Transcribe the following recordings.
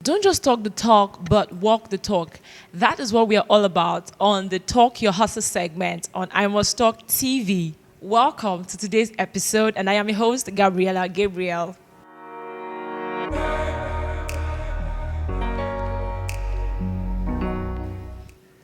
Don't just talk the talk, but walk the talk. That is what we are all about on the Talk Your Hustle segment on Imusttalk TV. Welcome to today's episode, and I am your host, Gabriela Gabriel.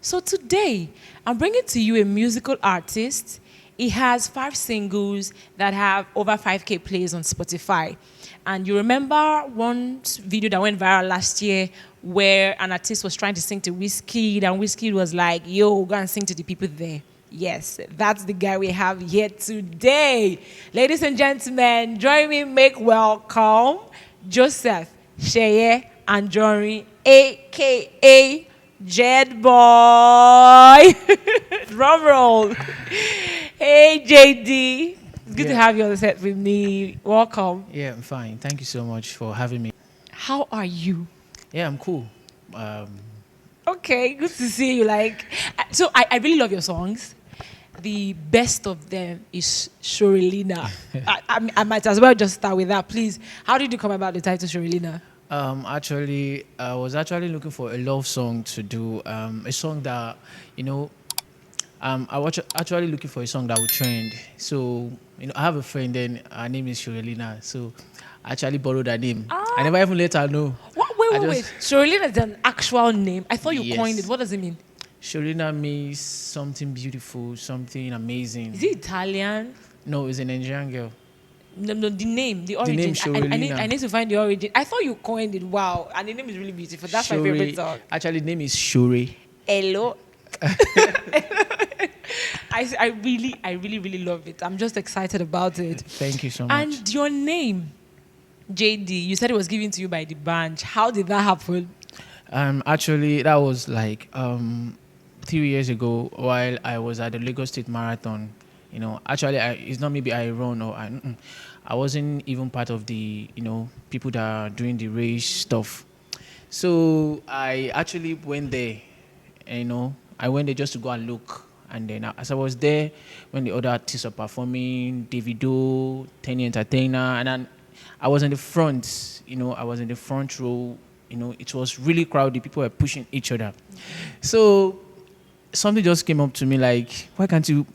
So today, I'm bringing to you a musical artist. He has 5 singles that have over 5K plays on Spotify. And you remember one video that went viral last year where an artist was trying to sing to Whiskey, and Whiskey was like, yo, go and sing to the people there. Yes, that's the guy we have here today. Ladies and gentlemen, join me, make welcome Joseph Sheye Anjorin, a.k.a. Jeyd Boy. Drum roll. Hey, JD. It's good to have you on the set with me. Welcome. Yeah, I'm fine. Thank you so much for having me. How are you? Yeah, I'm cool. Okay, good to see you. So I really love your songs. The best of them is Shorilina. I might as well just start with that, please. How did you come about the title Shorilina? I was actually looking for a love song to do. A song that, I was actually looking for a song that would trend. So, I have a friend, and her name is Shorilina. So, I actually borrowed her name. I never even let her know. What? Wait. Shorilina is an actual name. I thought you Yes. coined it. What does it mean? Shorilina means something beautiful, something amazing. Is it Italian? No, it's a Nigerian girl. No, the name, the origin. name I need to find the origin. I thought you coined it. Wow. And the name is really beautiful. That's my favorite song. Actually, the name is Shore. Hello. I really love it. I'm just excited about it. Thank you so much. And your name, JD, you said it was given to you by the band. How did that happen? Actually, that was like 3 years ago while I was at the Lagos State Marathon. Actually, it's not maybe I run or I wasn't even part of the people that are doing the race stuff. So I actually went there. I went there just to go and look. And then as I was there, when the other artists were performing, Davido, Tenny Entertainer, and then I was in the front. I was in the front row. It was really crowded. People were pushing each other. So something just came up to me like, why can't you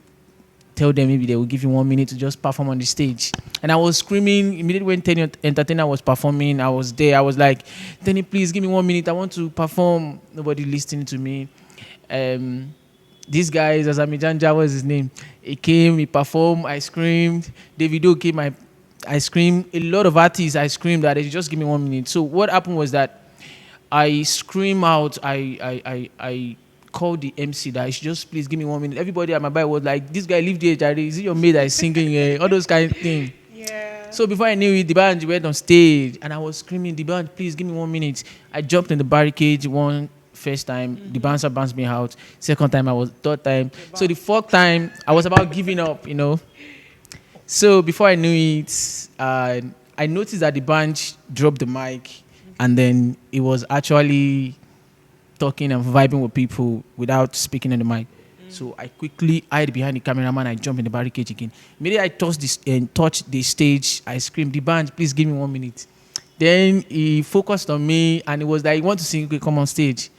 tell them maybe they will give you 1 minute to just perform on the stage? And I was screaming immediately when Tenny Entertainer was performing. I was there. I was like, Tenny, please give me 1 minute. I want to perform. Nobody listening to me. This guy, Zazami Janja was his name. He came, he performed, I screamed. Davido came, I screamed. A lot of artists, I screamed that they just give me 1 minute. So what happened was that I screamed out, I called the MC that he should just please give me 1 minute. Everybody at my back was like, this guy leave the age, is it your maid that is singing? All those kind of things. Yeah. So before I knew it, the band went on stage and I was screaming, the band, please give me 1 minute. I jumped in the barricade first time, the bouncer bounced me out. Second time, third time. So the fourth time, I was about giving up, So before I knew it, I noticed that the band dropped the mic and then it was actually talking and vibing with people without speaking on the mic. So I quickly hid behind the cameraman. I jumped in the barricade again. Immediately I touched the stage. I screamed, the band, please give me 1 minute. Then he focused on me and it was like, you want to sing? Okay, come on stage.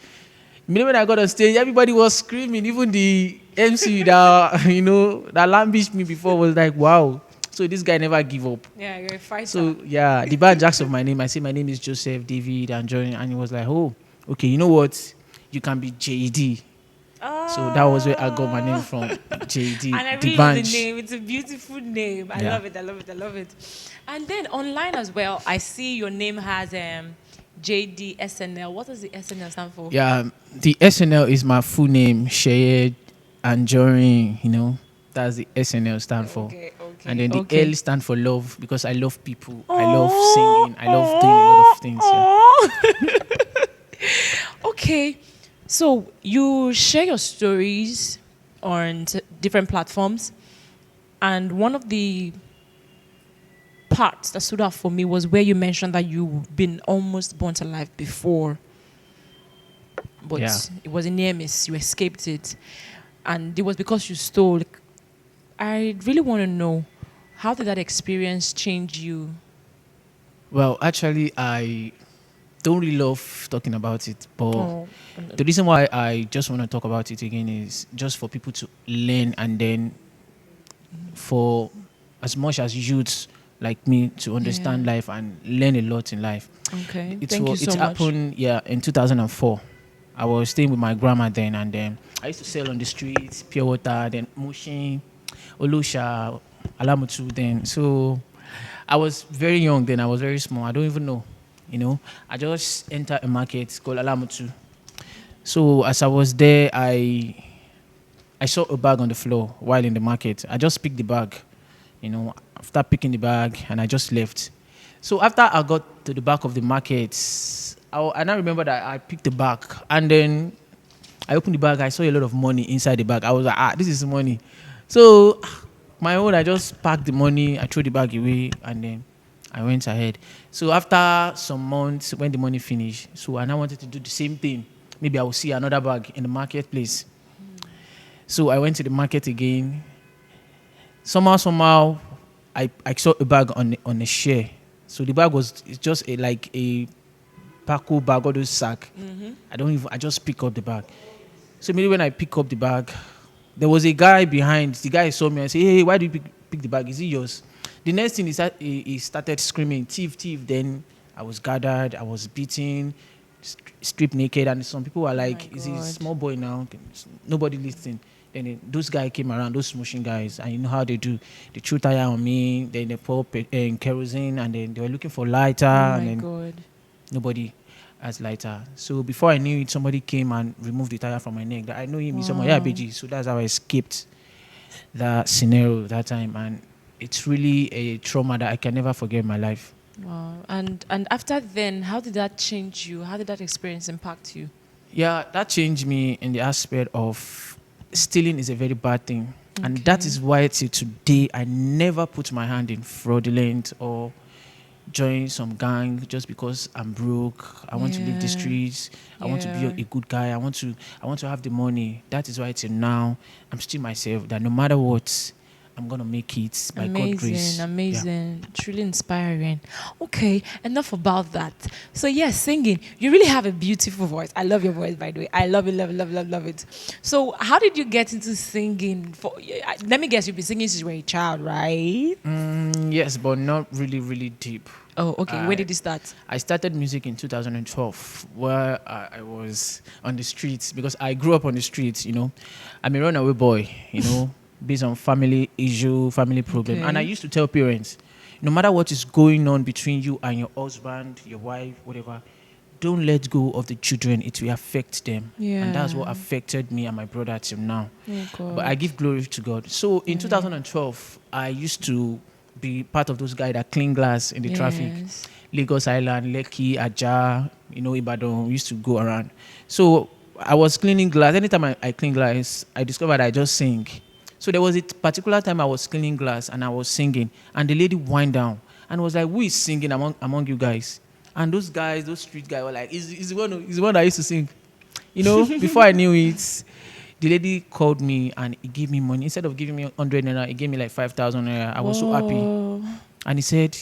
Immediately when I got on stage, everybody was screaming. Even the MC that lambished me before was like, wow. So this guy never give up. Yeah, you're a fighter. So yeah, the band asked of my name. I said, my name is Joseph David Anjorin. And he was like, oh, okay, you know what? You can be JD. So that was where I got my name from, JD. And I really love the name. It's a beautiful name. I love it. And then online as well, I see your name has Jeyd SNL. What does the SNL stand for? Yeah, the SNL is my full name, Jeyd Anjorin. That's the SNL stand for. Okay. And then the L stand for love because I love people. I love singing. I love doing a lot of things. Yeah. Okay. So you share your stories on different platforms, and one of the parts that stood out for me was where you mentioned that you've been almost burnt alive before, but it was a near miss. You escaped it, and it was because you stole. I really want to know, how did that experience change you? Well, actually, I don't really love talking about it, but Oh, the reason why I just want to talk about it again is just for people to learn, and then for as much as youths like me to yeah. understand life and learn a lot in life. Okay. It's Thank you for it so much. happened, yeah, in 2004. I was staying with my grandma then, and then I used to sell on the streets, pure water, then Mushin, Olusha, Alamutu then. So I was very young then. I was very small. I don't even know, you know. I just entered a market called Alamutu. So as I was there, I saw a bag on the floor while in the market. I just picked the bag, you know, after picking the bag, and I just left. So after I got to the back of the market, I now remember that I picked the bag, and then I opened the bag. I saw a lot of money inside the bag. I was like, this is money. So my own, I just packed the money. I threw the bag away, and then I went ahead. So after some months, when the money finished, so I now wanted to do the same thing. Maybe I will see another bag in the marketplace. So I went to the market again. Somehow, I saw a bag on a share. So the bag was it's just like a Paco bag or those sack. I just pick up the bag. So maybe when I pick up the bag, there was a guy behind. The guy saw me and said, "Hey, why do you pick the bag? Is it yours?" The next thing he started screaming, "Thief, thief!" Then I was gathered, I was beaten, stripped naked, and some people were Oh like, my "Is he a God. small boy now?" Nobody listened. Then those guys came around, those smoshing guys, and you know how they do. They threw tire on me, then they pour kerosene, and then they were looking for lighter, Oh and my then God. nobody has lighter. So before I knew it, somebody came and removed the tire from my neck. That I know him, he's someone, yeah, Wow. BG. So that's how I escaped that scenario that time. And it's really a trauma that I can never forget in my life. Wow. And after then, how did that change you? How did that experience impact you? Yeah, that changed me in the aspect of stealing is a very bad thing. And that Okay. is why till today I never put my hand in fraudulent or join some gang just because I'm broke. I want to leave the Yeah. streets. I want to be Yeah. a good guy. I want to have the money. That is why till now I'm still myself. That no matter what, I'm gonna make it by God Amazing, grace. Yeah. amazing, truly inspiring. Okay, enough about that. So yes, singing. You really have a beautiful voice. I love your voice, by the way. I love it, love it, love it, love, love it. So how did you get into singing? Let me guess, you've been singing since you were a child, right? Yes, but not really, really deep. Oh, okay. When I did you start? I started music in 2012, where I was on the streets because I grew up on the streets. You know, I'm a runaway boy. You know, based on family issue, family problem, and I Okay. used to tell parents, no matter what is going on between you and your husband, your wife, whatever, don't let go of the children. It will affect them, and that's what Yeah. affected me and my brother till now. Oh But I God. give glory to God. So in Yeah. 2012, I used to be part of those guys that clean glass in the traffic. Yes. Lagos Island, Lekki, Aja, you know, Ibadan, we used to go around. So I was cleaning glass. Anytime I clean glass, I discovered I just sing. So there was a particular time I was cleaning glass and I was singing, and the lady wind down and was like, "Who is singing among you guys?" And those guys, those street guys, were like, "He's the one that used to sing." You know, before I knew it, the lady called me and he gave me money. Instead of giving me 100 naira, he gave me like 5,000 naira. I was so happy. Whoa. And he said,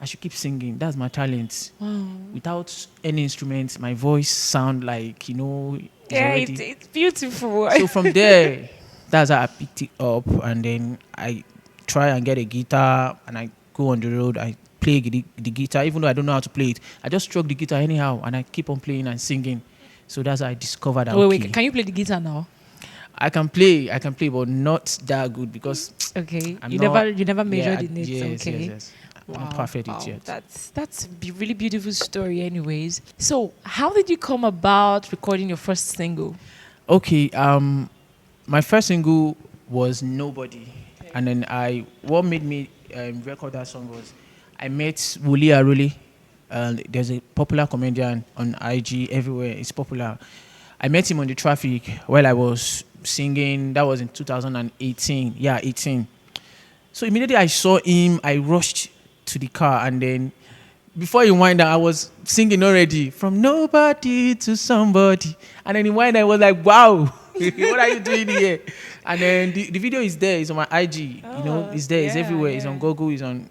I should keep singing. That's my talent. Wow. Without any instruments, my voice sound like, is Yeah, it's, already. it's beautiful. So from there, that's how I picked it up. And then I try and get a guitar and I go on the road. I play the guitar, even though I don't know how to play it. I just stroke the guitar anyhow and I keep on playing and singing. So that's how I discovered that, Wait, okay, can you play the guitar now? I can play, but not that good because Okay. I'm You not. never Yeah, measured in it. yes, Okay. yes, yes. I'm not Wow. perfect it Wow. yet. That's really beautiful story anyways. So how did you come about recording your first single? Okay, my first single was Nobody, and then what made me record that song was I met Woli Arole. There's a popular comedian on IG everywhere. It's popular. I met him on the traffic while I was singing. That was in 2018. Yeah, 18. So immediately I saw him, I rushed to the car, and then before he wind down, I was singing already from nobody to somebody, and then he wind down, I was like, "Wow, what are you doing here?" And then the video is there. It's on my IG. You know, Oh, it's there. It's yeah, everywhere. It's on yeah. Google. It's on.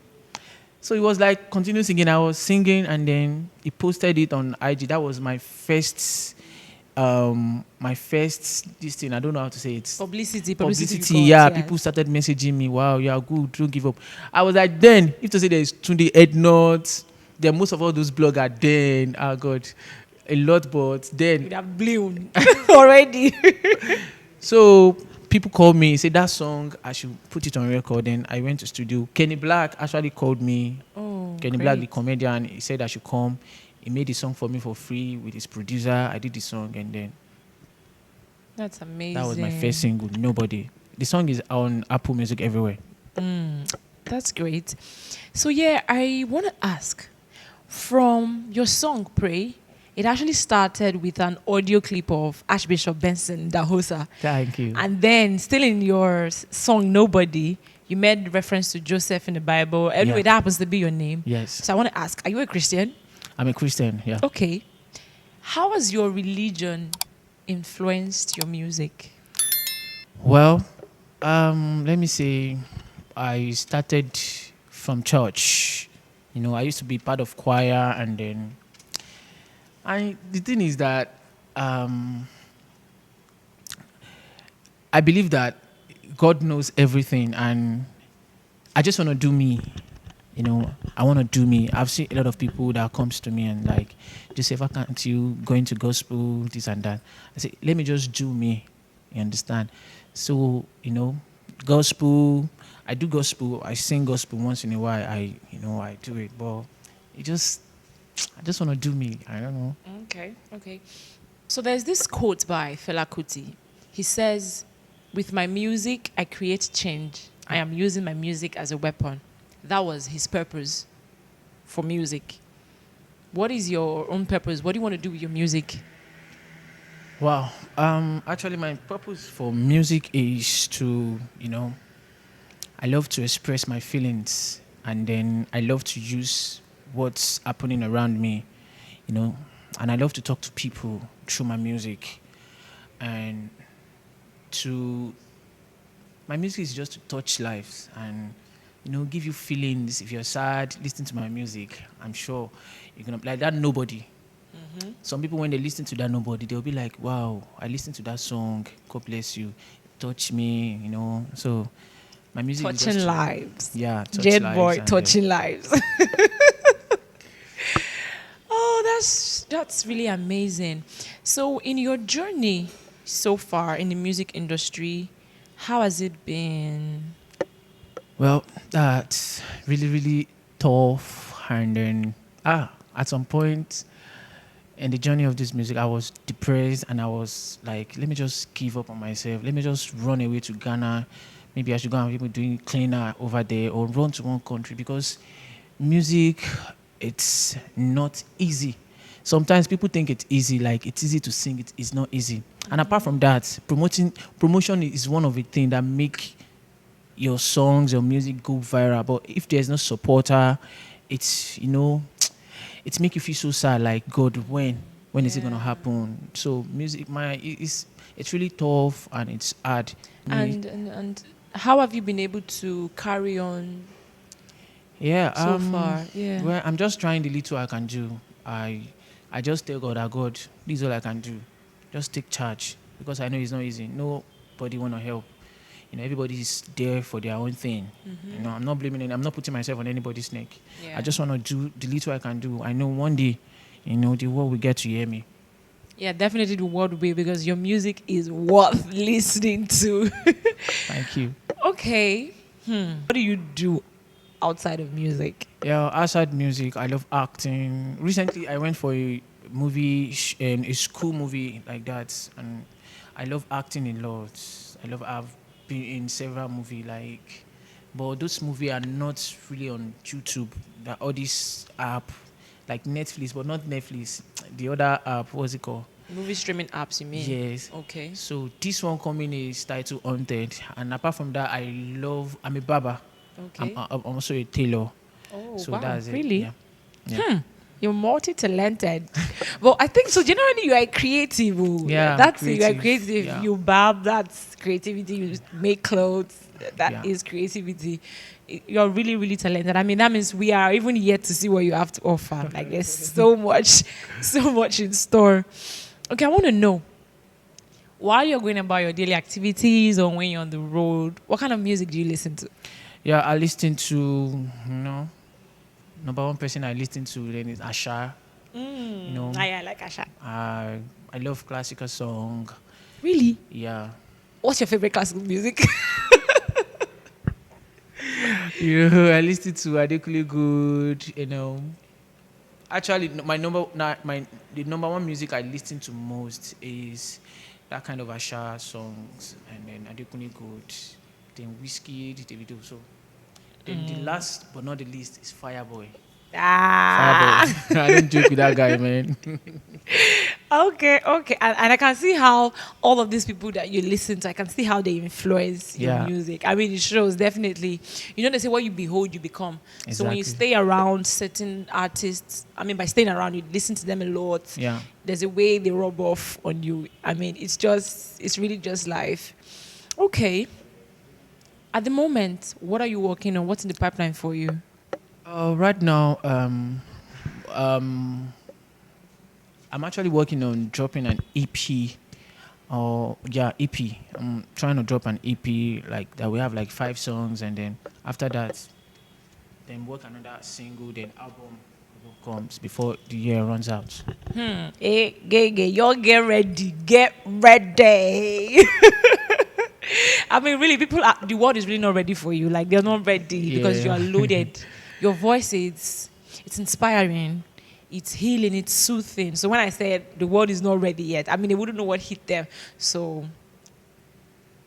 So it was like continue singing. I was singing, and then he posted it on IG. That was my first this thing. I don't know how to say it. Publicity you Publicity. got, Yeah, people yes. started messaging me. Wow, you are good. Don't give up. I was like, then if to say there's Tunde Head Notes, then most of all those bloggers. Then oh god, a lot. But then You'd have blown already. so people called me, say that song I should put it on record. Then I went to studio. Kenny Black actually called me. Oh, Kenny Black, the great. comedian, he said I should come. He made the song for me for free with his producer. I did the song, and then That's that was my first amazing. single. Nobody. The song is on Apple Music everywhere. That's great. So yeah, I want to ask, from your song Pray, it actually started with an audio clip of Archbishop Benson Dahosa. Thank you. And then still in your song Nobody, you made reference to Joseph in the Bible. Anyway, Yeah. that happens to be your name. Yes, So I want to ask, are you a Christian? I'm a Christian. Yeah. Okay. How has your religion influenced your music? Well, let me say, I started from church. You know, I used to be part of choir, and then the thing is that I believe that God knows everything, and I just want to do me. You know, I want to do me. I've seen a lot of people that comes to me and like, Joseph, why can't you go into gospel, this and that? I say, let me just do me. You understand? So, you know, gospel, I do gospel, I sing gospel once in a while. I do it, but it just, I just want to do me. I don't know. Okay, okay. So there's this quote by Fela Kuti. He says, "With my music, I create change. I am using my music as a weapon." That was his purpose for music. What is your own purpose? What do you want to do with your music? Wow. Actually, my purpose for music is to, you know, I love to express my feelings, and then I love to use what's happening around me, you know, and I love to talk to people through my music, and to my music is just to touch lives and, you know, give you feelings. If you're sad, listen to my music. I'm sure you're gonna like that. Nobody. Some people, when they listen to that Nobody, they'll be like, "Wow, I listened to that song. God bless you, touch me." You know. So my music is just Touching to, lives. yeah, touch Jeyd lives boy and touching lives. Oh, that's really amazing. So in your journey so far in the music industry, how has it been? well, that's really really tough. And then at some point in the journey of this music, I was depressed, and I was like, let me just give up on myself. Let me just run away to Ghana. Maybe I should go and people doing cleaner over there, or run to one country, because music, it's not easy. Sometimes people think it's easy, like it's easy to sing. It's not easy. And apart from that, promotion is one of the things that make your songs, your music go viral. But if there's no supporter, it's, you know, it make you feel so sad. Like, God, when is it gonna Yeah. happen? So music, it's really tough and it's hard. And how have you been able to carry on Yeah. so far? Yeah. Well, I'm just trying the little I can do. I just tell God that, God, this is all I can do. Just take charge, because I know it's not easy. Nobody wanna help. You know, everybody is there for their own thing. You know, I'm not blaming it. I'm not putting myself on anybody's neck. Yeah. I just want to do the little I can do. I know one day, you know, the world will get to hear me. Yeah, definitely the world way, because your music is worth listening to. Thank you. Okay. What do you do outside of music? Yeah, outside music, I love acting. Recently, I went for a movie, a school movie like that, and I love acting a lot. I've been in several movies, like, but those movies are not really on YouTube. That all this app, like Netflix, but not Netflix. The other app, what's it called? Movie streaming apps, you mean? Yes. Okay. So this one coming is titled Haunted, and apart from that, I'm a barber. Okay. I'm also a tailor. Oh, So wow. that's it. Really? Yeah. Yeah. You're multi-talented. Well, I think so. Generally, you are creative. Oh. Yeah, That's it. You are creative. creative. Yeah. You barb. That's creativity. You make clothes. That is Yeah. creativity. You're really, really talented. I mean, that means we are even yet to see what you have to offer. Like there's so much, so much in store. Okay, I want to know, while you're going about your daily activities or when you're on the road, what kind of music do you listen to? Yeah, I listen to, number one person I listen to then is Asha. You know, I like Asha. I love classical song. Really? Yeah. What's your favorite classical music? I listen to Adekunle Good, Actually, my the number one music I listen to most is that kind of Asha songs, and then Adekunle Good, then Whiskey, the video. So then the last but not the least is Fireboy. Ah. Fireboy. I don't joke with that guy, man. Okay, okay. And I can see how all of these people that you listen to, I can see how they influence your Yeah. music. I mean, it shows definitely. You know, they say what you behold, you become. So when you Exactly. stay around certain artists, I mean, by staying around, you listen to them a lot. Yeah. There's a way they rub off on you. I mean, it's really just life. Okay. At the moment, what are you working on? What's in the pipeline for you? Right now, um, I'm actually working on dropping an EP. Or yeah, EP. I'm trying to drop an EP like that. We have like 5 songs, and then after that, then work another single, then album comes before the year runs out. Hey, y'all get ready. Get ready. I mean, really, the world is really not ready for you. Like, they're not ready because you Yeah. are loaded. Your voice it's inspiring, it's healing, it's soothing. So when I said the world is not ready yet, I mean, they wouldn't know what hit them. So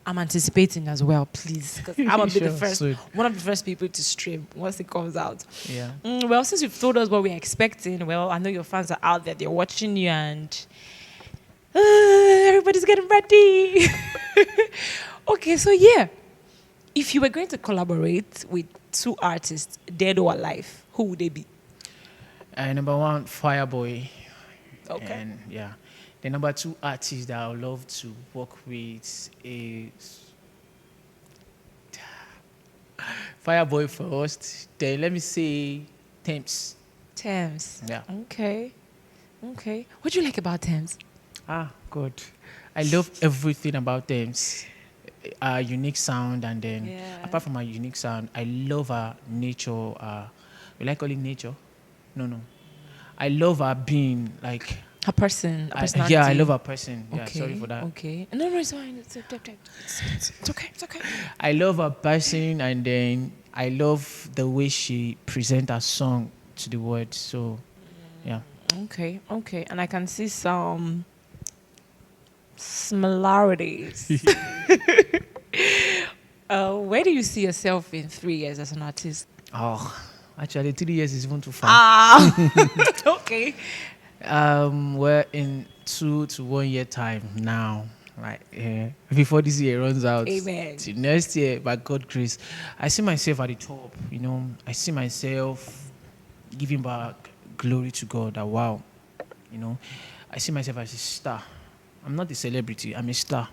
I'm anticipating as well, please, because I'm gonna be the Sure, first, sweet. one of the first people to stream once it comes out. Yeah. Well, since you've told us what we're expecting, well, I know your fans are out there, they're watching you, and everybody's getting ready. Okay, so yeah, if you were going to collaborate with 2 artists, dead or alive, who would they be? Number one, Fireboy. Okay. And yeah. The number 2 artist that I would love to work with is Fireboy first. Then let me say Thames. Thames. Yeah. Okay. Okay. What do you like about Thames? Good. I love everything about Thames. Unique sound, and then Yeah. apart from her unique sound, I love her nature. We like calling nature? No. I love her being like. Her person, her personality. Yeah, I love her person. Yeah, Okay. sorry for that. Okay. No, it's fine. It's okay. It's okay. I love her person, and then I love the way she presents her song to the world. So, yeah. Okay. Okay. And I can see some similarities. Where do you see yourself in 3 years as an artist? Oh, actually, 3 years is even too far. Okay. We're in 2 to 1 year time now. Like before this year runs out, Amen. till next year, by God's grace, I see myself at the top. I see myself giving back glory to God. That wow, I see myself as a star. I'm not a celebrity. I'm a star.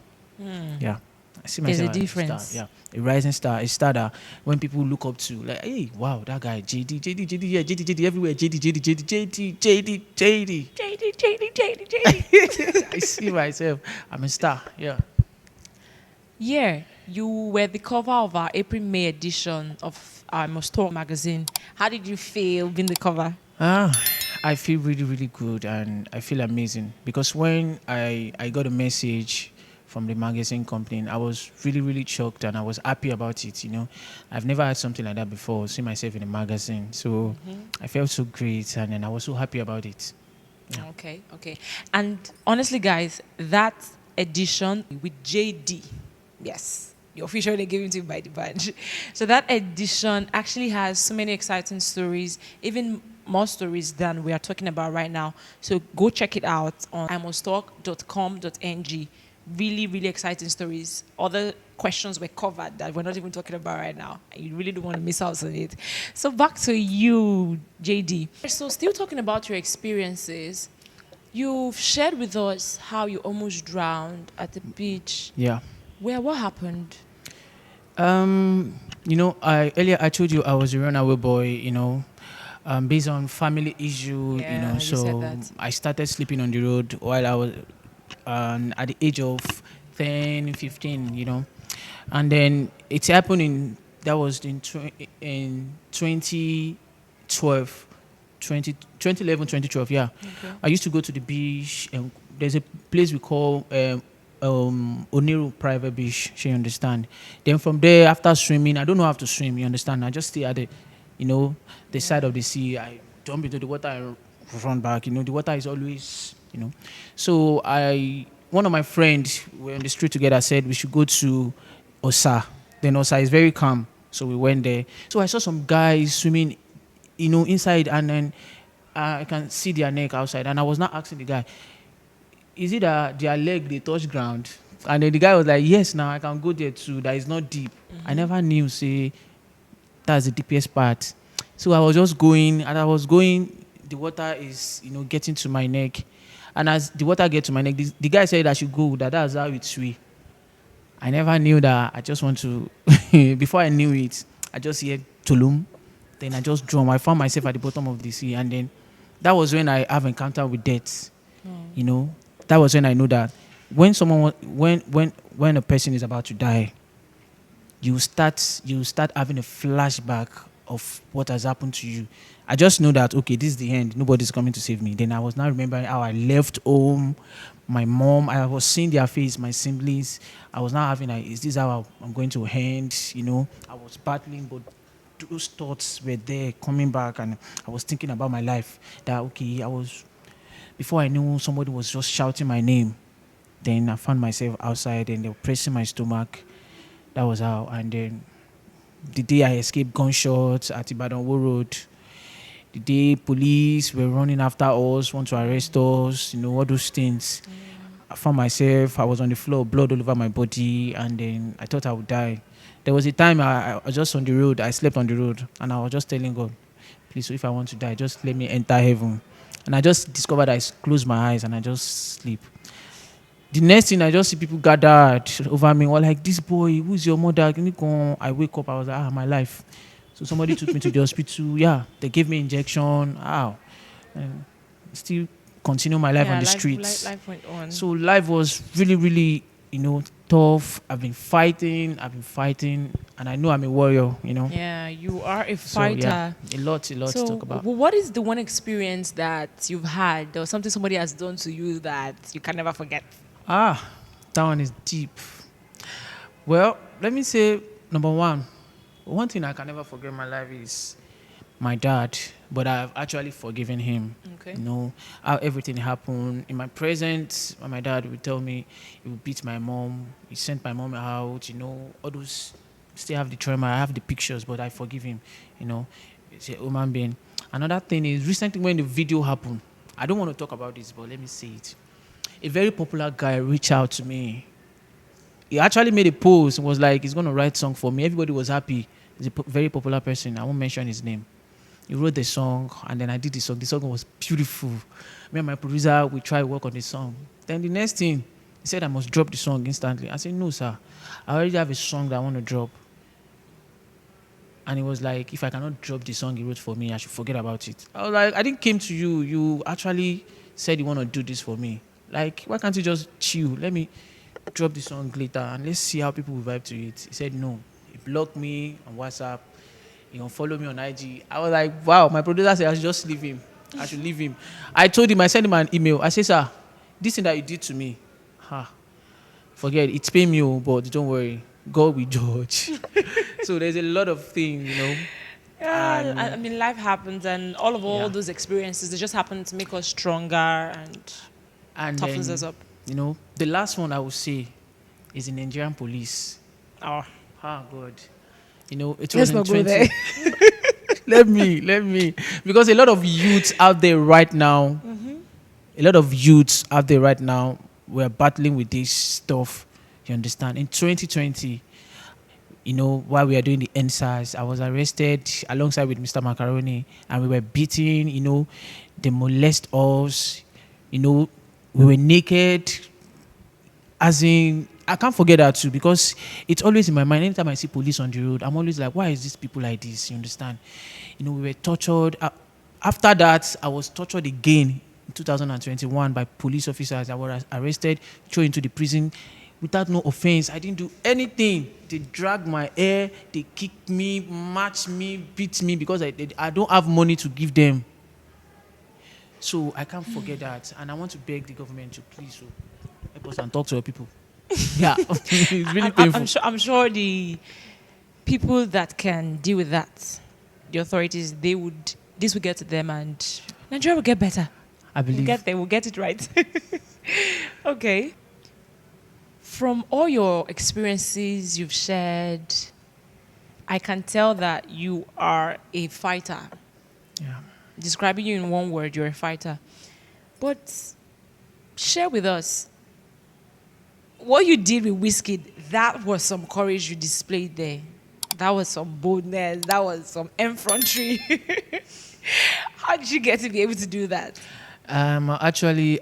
Yeah. I see There's myself a as difference. star. Yeah. A rising star. A star that when people look up to, like, hey, wow, that guy, JD, yeah, JD, everywhere, JD. I see myself. I'm a star. Yeah. Yeah, you were the cover of our April-May edition of our Imusttalk magazine. How did you feel being the cover? I feel really, really good, and I feel amazing because when I got a message from the magazine company, I was really, really shocked, and I was happy about it. I've never had something like that before. See myself in a magazine, so I felt so great, and then I was so happy about it. Yeah. Okay. And honestly, guys, that edition with JD, yes, the official they gave it to you by the band. So that edition actually has so many exciting stories, even more stories than we are talking about right now. So go check it out on imusttalk.com.ng. really, really exciting stories. Other questions were covered that we're not even talking about right now. And you really don't want to miss out on it. So back to you, JD. So still talking about your experiences, you've shared with us how you almost drowned at the beach. Yeah. Where what happened? I earlier I told you I was a runaway boy. Based on family issue. Yeah, you said So that. I started sleeping on the road while I was at the age of 10, 15. And then it happened that was in 2012, 2011, 2012. Yeah, Okay. I used to go to the beach, and there's a place we call Oniru Private Beach. You understand? Then from there, after swimming, I don't know how to swim. You understand? I just stay at the side of the sea. I jump into the water and run back. The water is always. So one of my friends, we were on the street together, said we should go to Osa. Then Osa is very calm, so we went there. So I saw some guys swimming, inside, and then I can see their neck outside. And I was not asking the guy, is it that their leg they touch ground? And then the guy was like, yes, now I can go there too. That is not deep. I never knew, say, that's the deepest part. So I was just going, and I was going, the water is, getting to my neck. And as the water gets to my neck, the guy said I should go, that's how it swim. I never knew that. I just want to, before I knew it, I just heard Tulum. Then I just drowned. I found myself at the bottom of the sea. And then that was when I have encounter with death. That was when I know that when when a person is about to die, you start having a flashback of what has happened to you. I just know that, okay, this is the end. Nobody's coming to save me. Then I was now remembering how I left home, my mom. I was seeing their face, my siblings. I was now having, is this how I'm going to end? I was battling, but those thoughts were there coming back, and I was thinking about my life. That, okay, before I knew, somebody was just shouting my name. Then I found myself outside, and they were pressing my stomach. That was how. And then the day I escaped gunshots at Ibadan Road, the day police were running after us, want to arrest us, all those things. I found myself, I was on the floor, blood all over my body, and then I thought I would die. There was a time I was just on the road, I slept on the road, and I was just telling God, please, so if I want to die, just let me enter heaven. And I just discovered I closed my eyes and I just sleep. The next thing, I just see people gathered over me, or like, this boy, who's your mother? Can you go? I wake up, I was like, my life. So somebody took me to the hospital. Yeah, they gave me injection. And still continue my life on the streets. Life went on. So life was really, really, tough. I've been fighting, and I know I'm a warrior. Yeah, you are a fighter. So, yeah, a lot to talk about. What is the one experience that you've had, or something somebody has done to you that you can never forget? That one is deep. Well, let me say, number one thing I can never forget in my life is my dad, but I've actually forgiven him. Okay. How everything happened. In my present, my dad would tell me he would beat my mom. He sent my mom out, all those, still have the trauma. I have the pictures, but I forgive him, It's a human being. Another thing is, recently when the video happened, I don't want to talk about this, but let me say it. A very popular guy reached out to me. He actually made a post and was like, he's going to write a song for me. Everybody was happy. He's a very popular person. I won't mention his name. He wrote the song, and then I did the song. The song was beautiful. Me and my producer, we tried to work on the song. Then the next thing, he said I must drop the song instantly. I said, no, sir. I already have a song that I want to drop. And he was like, if I cannot drop the song he wrote for me, I should forget about it. I was like, I didn't came to you. You actually said you want to do this for me. Like, why can't you just chill? Let me drop the song later and let's see how people will vibe to it. He said no. He blocked me on WhatsApp. He unfollowed me on IG. I was like, wow. My producer said I should just leave him. I should leave him. I told him, I sent him an email. I said, sir, this thing that you did to me, forget it. It's pain me, but don't worry. God will judge. So there's a lot of things, Yeah, I mean, life happens, and all those experiences, they just happen to make us stronger and toughens us up. The last one I would say is the Nigerian police. Oh, God. It let's was not in go there. let me. Because a lot of youths out there right now, were battling with this stuff. You understand? In 2020, while we were doing the NSAS, I was arrested alongside with Mr. Macaroni, and we were beaten. They molest us. We were naked. As in, I can't forget that too, because it's always in my mind. Anytime I see police on the road, I'm always like, why is these people like this? You understand? We were tortured. After that, I was tortured again in 2021 by police officers. I was arrested, thrown into the prison without no offense. I didn't do anything. They dragged my hair, they kicked me, matched me, beat me, because I don't have money to give them. So I can't forget that. And I want to beg the government to please help us and talk to our people. Yeah, it's really painful. I'm sure the people that can deal with that, the authorities, this will get to them, and Nigeria will get better. I believe. We'll get it right. Okay. From all your experiences you've shared, I can tell that you are a fighter. Yeah. Describing you in one word, you're a fighter. But share with us what you did with Wizkid. That was some courage you displayed there. That was some boldness. That was some effrontery. How did you get to be able to do that? Actually,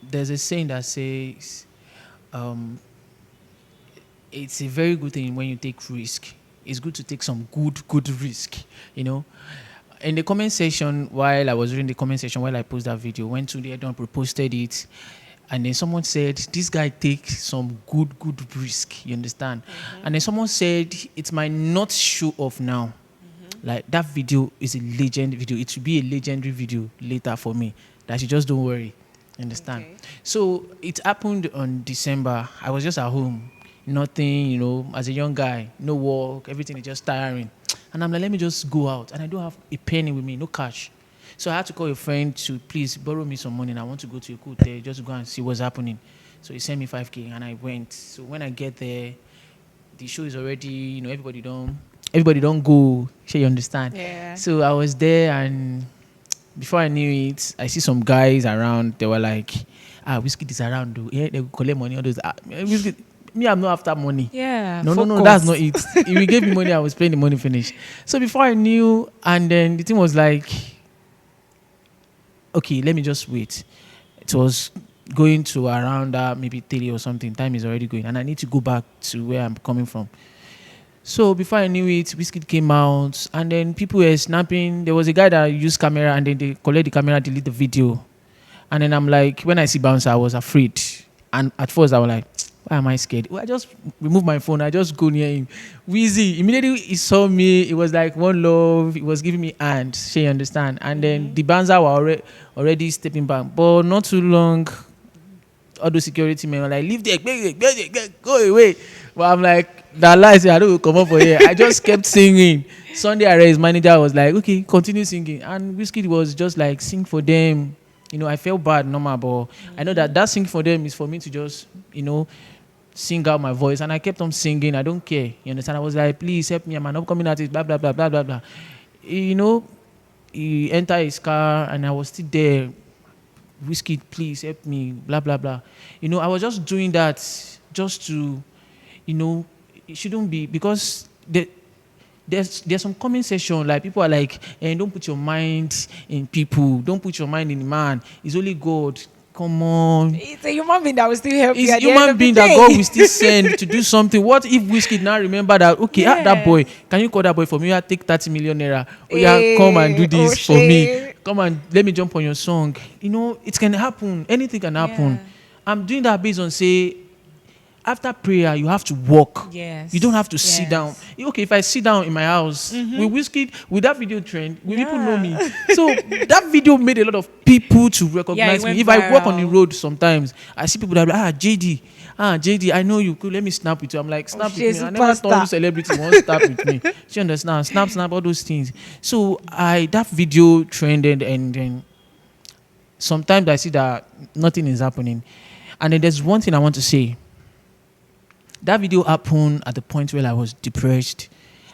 there's a saying that says, it's a very good thing when you take risk. It's good to take some good risk, In the comment section, while I was reading the comment section, while I posted that video, went to the Edon, reposted it, and then someone said, this guy takes some good risk, you understand? Mm-hmm. And then someone said, it might not show off now. Mm-hmm. Like, that video is a legend video. It will be a legendary video later for me. That you just don't worry. You understand? Okay. So it happened on December. I was just at home. Nothing, as a young guy, no work, everything is just tiring. And I'm like, let me just go out. And I don't have a penny with me, no cash. So I had to call a friend to please borrow me some money. And I want to go to a hotel just to go and see what's happening. So he sent me 5K and I went. So when I get there, the show is already, everybody don't go. Sure, you understand? Yeah. So I was there, and before I knew it, I see some guys around. They were like, Wizkid is around. Yeah, they collect money. All those. Wizkid. Me, I'm not after money. Yeah. No, that's not it. If he gave me money, I was paying the money finish. So before I knew, and then the thing was like, okay, let me just wait. It was going to around maybe 30 or something. Time is already going, and I need to go back to where I'm coming from. So before I knew it, Wizkid came out, and then people were snapping. There was a guy that used camera, and then they collect the camera, delete the video. And then I'm like, when I see Bouncer, I was afraid. And at first, I was like, why am I scared? Well, I just removed my phone. I just go near him. Wheezy, immediately he saw me. It was like one love. He was giving me hand. She understand. And then the Banza were already stepping back. But not too long, all those security men were like, leave there, go away. But I'm like, that lies, I don't come up for here. I just kept singing. Sunday Array's manager was like, okay, continue singing. And Wizkid was just like, sing for them. I felt bad, normal, but I know that sing for them is for me to just, sing out my voice. And I kept on singing. I don't care. You understand? I was like, please help me. I'm an upcoming artist, blah, blah, blah, blah, blah, blah. He entered his car and I was still there. Wizkid, please help me, blah, blah, blah. I was just doing that just to, it shouldn't be, because there's some comment section, like people are like, don't put your mind in people, don't put your mind in man, it's only God. Come on. It's a human being that will still help you. It's a human being that God will still send to do something. What if Wizkid now remember that, okay, that boy, can you call that boy for me? Yeah, take 30 million naira. Come and do this for me. Come and let me jump on your song. It can happen. Anything can happen. Yeah. I'm doing that based on, say, after prayer, you have to walk. Yes. You don't have to sit down. Okay, if I sit down in my house with Wizkid, with that video trend, will people know me? So that video made a lot of people to recognize me. If viral. I walk on the road sometimes, I see people that are like, JD, I know you could. Let me snap with you. I'm like, snap with me. I never thought celebrity won't snap with me. She understands. Snap, all those things. So that video trended, and then sometimes I see that nothing is happening. And then there's one thing I want to say. That video happened at the point where I was depressed,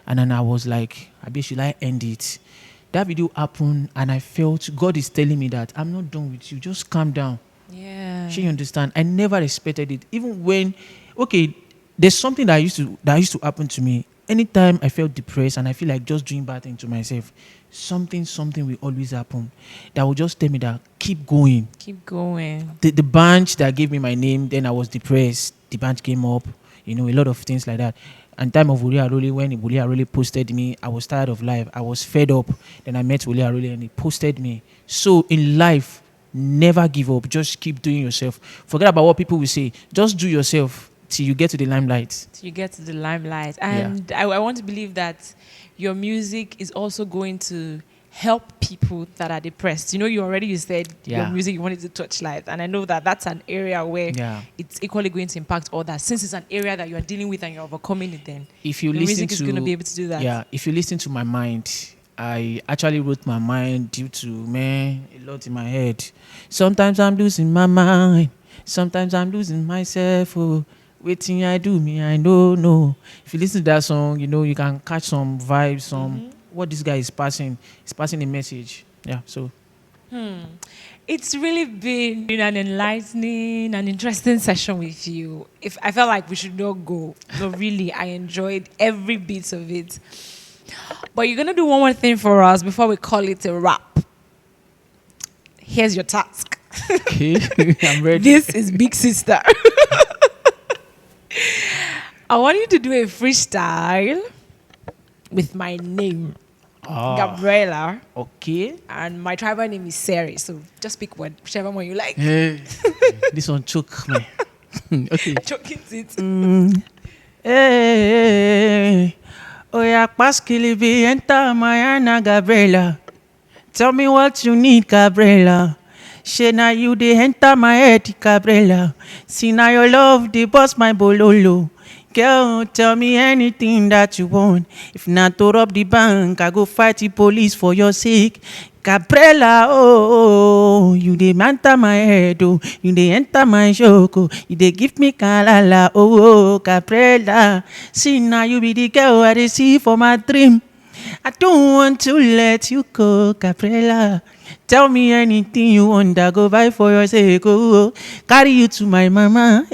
and then I was like, should I end it? That video happened, and I felt God is telling me that I'm not done with you. Just calm down. Yeah. She understand. I never expected it. Even when, okay, there's something that used to happen to me. Anytime I felt depressed and I feel like just doing bad thing to myself, something will always happen. That will just tell me that keep going. Keep going. The bunch that gave me my name, then I was depressed. The bunch came up, a lot of things like that. And time of Woli Arole, when Woli Arole posted me, I was tired of life. I was fed up. Then I met Woli Arole and he posted me. So in life, never give up. Just keep doing yourself. Forget about what people will say. Just do yourself till you get to the limelight. Till you get to the limelight. And I want to believe that your music is also going to help people that are depressed. You said your music, you wanted to touch lives. And I know that that's an area where it's equally going to impact others. Since it's an area that you are dealing with and you're overcoming it, then if you your listen music is going to be able to do that. Yeah, if you listen to my mind, I actually wrote my mind due to, a lot in my head. Sometimes I'm losing my mind. Sometimes I'm losing myself. Oh, waiting I do me, I don't know. If you listen to that song, you can catch some vibes, what this guy is passing. He's passing a message. Yeah, so. It's really been an enlightening and interesting session with you. If I felt like we should not go. No, really, I enjoyed every bit of it. But you're going to do one more thing for us before we call it a wrap. Here's your task. Okay, I'm ready. This is Big Sister. I want you to do a freestyle with my name, Gabriela. Okay. And my tribal name is Sari. So just pick one, whichever one you like. Hey, this one choke me. Okay. Choking it. Hey. Oh yeah, Paskilibi, enter my Anna Gabriela. Tell me what you need, Gabriela. She now you they enter my head, Gabriela. See now your love, they bust my bololo. Girl, tell me anything that you want. If not to rob the bank, I go fight the police for your sake. Gabriela, oh, you dey enter my head, oh, you dey enter my joke, oh, you dey give me kalala, oh, Gabriela. See now you be the girl I dey see for my dream. I don't want to let you go, Gabriela. Tell me anything you want, I go buy for your sake, oh. Carry you to my mama,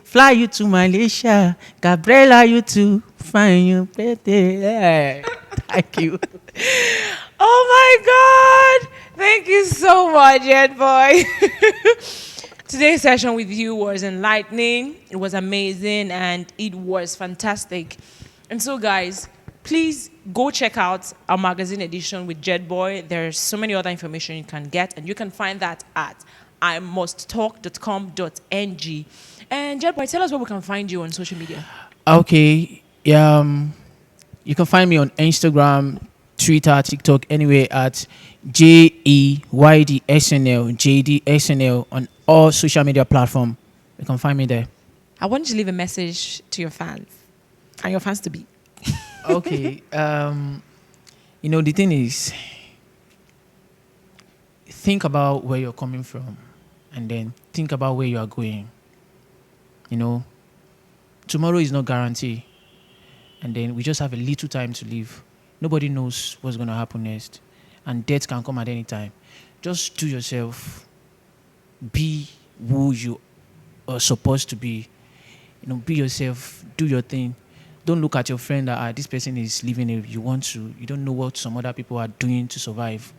fly you to Malaysia. Gabriela, you too, find you pretty. Thank you. Oh my God! Thank you so much, Jeyd boy. Today's session with you was enlightening, it was amazing, and it was fantastic. And so, guys, please go check out our magazine edition with Jeyd boy. There's so many other information you can get, and you can find that at imusttalk.com.ng. And Jeyd boy, tell us where we can find you on social media. Okay, you can find me on Instagram, Twitter, TikTok, anywhere at Jeyd SNL, Jeyd SNL on all social media platforms. You can find me there. I want you to leave a message to your fans and your fans to be. Okay, the thing is, think about where you're coming from and then think about where you are going. Tomorrow is not guaranteed, and then we just have a little time to live. Nobody knows what's going to happen next, and death can come at any time. Just do yourself. Be who you are supposed to be. Be yourself. Do your thing. Don't look at your friend that this person is living it. You want to. You don't know what some other people are doing to survive.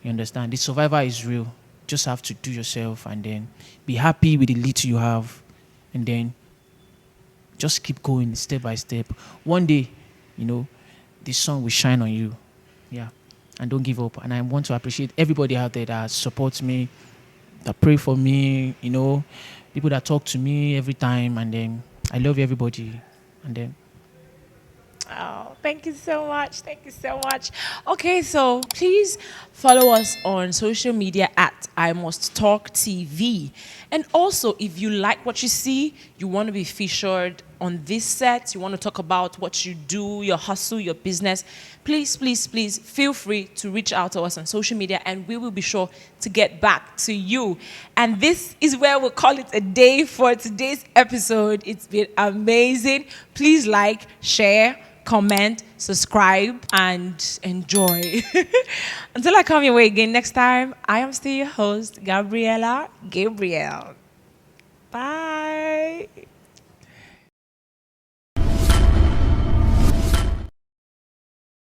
You understand? The survivor is real. Just have to do yourself and then be happy with the little you have, and then just keep going step by step. One day, the sun will shine on you. Yeah. And don't give up. And I want to appreciate everybody out there that supports me, that pray for me, people that talk to me every time. And then I love everybody. And then. Oh, thank you so much. Thank you so much. Okay, so please follow us on social media at Imusttalk TV. And also, if you like what you see, you want to be featured on this set, you want to talk about what you do, your hustle, your business, please, please, please feel free to reach out to us on social media and we will be sure to get back to you. And this is where we'll call it a day for today's episode. It's been amazing. Please like, share, comment, subscribe, and enjoy. Until I come your way again next time, I am still your host, Gabriela Gabriel. Bye.